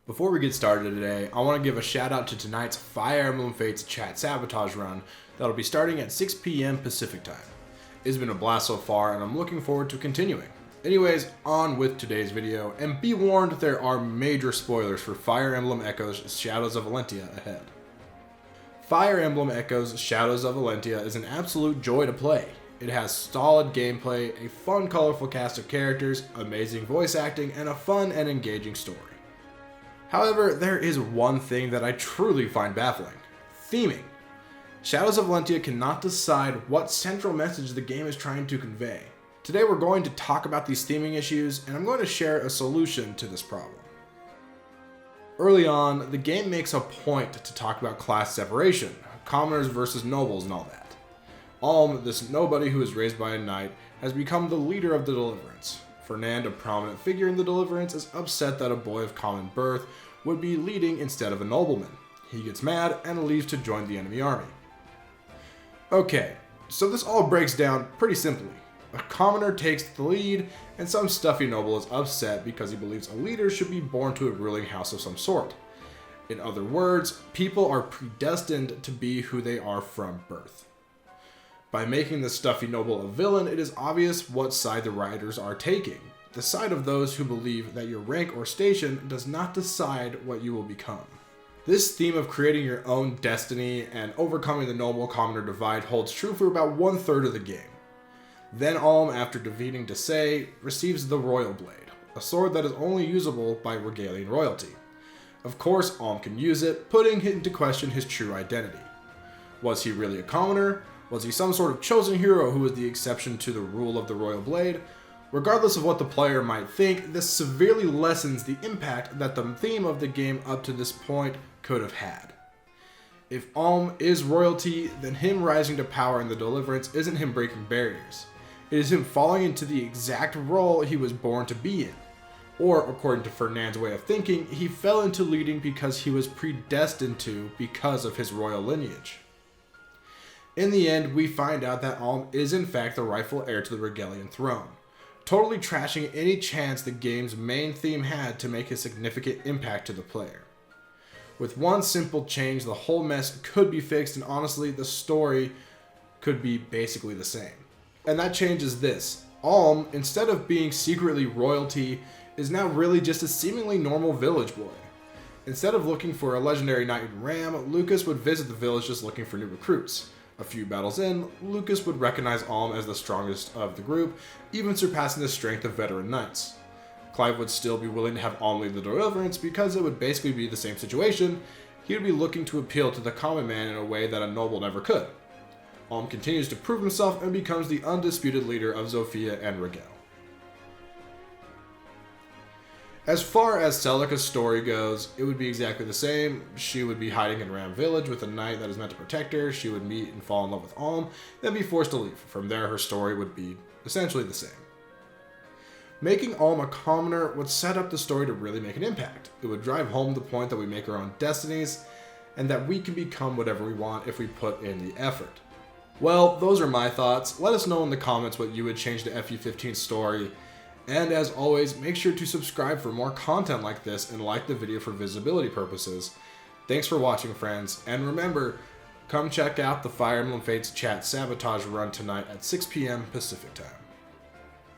Before we get started today, I want to give a shout out to tonight's Fire Emblem Fates chat sabotage run that'll be starting at 6 p.m. Pacific time. It's been a blast so far and I'm looking forward to continuing. Anyways, on with today's video, and be warned there are major spoilers for Fire Emblem Echoes Shadows of Valentia ahead. Fire Emblem Echoes Shadows of Valentia is an absolute joy to play. It has solid gameplay, a fun colorful cast of characters, amazing voice acting, and a fun and engaging story. However, there is one thing that I truly find baffling: theming. Shadows of Valentia cannot decide what central message the game is trying to convey. Today we're going to talk about these theming issues, and I'm going to share a solution to this problem. Early on, the game makes a point to talk about class separation, commoners versus nobles and all that. Alm, this nobody who was raised by a knight, has become the leader of the Deliverance. Fernand, a prominent figure in the Deliverance, is upset that a boy of common birth would be leading instead of a nobleman. He gets mad and leaves to join the enemy army. Okay, so this all breaks down pretty simply. A commoner takes the lead, and some stuffy noble is upset because he believes a leader should be born to a ruling house of some sort. In other words, people are predestined to be who they are from birth. By making the stuffy noble a villain, it is obvious what side the writers are taking. The side of those who believe that your rank or station does not decide what you will become. This theme of creating your own destiny and overcoming the noble-commoner divide holds true for about 1/3 of the game. Then Alm, after defeating Desai, receives the Royal Blade, a sword that is only usable by Regalian royalty. Of course, Alm can use it, putting into question his true identity. Was he really a commoner? Was he some sort of chosen hero who was the exception to the rule of the Royal Blade? Regardless of what the player might think, this severely lessens the impact that the theme of the game up to this point could have had. If Alm is royalty, then him rising to power in the Deliverance isn't him breaking barriers. It is him falling into the exact role he was born to be in. Or, according to Fernand's way of thinking, he fell into leading because he was predestined to because of his royal lineage. In the end, we find out that Alm is in fact the rightful heir to the Regalian throne, totally trashing any chance the game's main theme had to make a significant impact to the player. With one simple change, the whole mess could be fixed, and honestly, the story could be basically the same. And that change is this: Alm, instead of being secretly royalty, is now really just a seemingly normal village boy. Instead of looking for a legendary knight in Ram, Lucas would visit the village just looking for new recruits. A few battles in, Lucas would recognize Alm as the strongest of the group, even surpassing the strength of veteran knights. Clive would still be willing to have Alm lead the Deliverance because it would basically be the same situation. He would be looking to appeal to the common man in a way that a noble never could. Alm continues to prove himself and becomes the undisputed leader of Zofia and Regel. As far as Celica's story goes, it would be exactly the same. She would be hiding in Ram Village with a knight that is meant to protect her. She would meet and fall in love with Alm, then be forced to leave. From there, her story would be essentially the same. Making Alm a commoner would set up the story to really make an impact. It would drive home the point that we make our own destinies, and that we can become whatever we want if we put in the effort. Well, those are my thoughts. Let us know in the comments what you would change to FU15's story. And as always, make sure to subscribe for more content like this and like the video for visibility purposes. Thanks for watching, friends, and remember, come check out the Fire Emblem Fates chat sabotage run tonight at 6 p.m. Pacific time.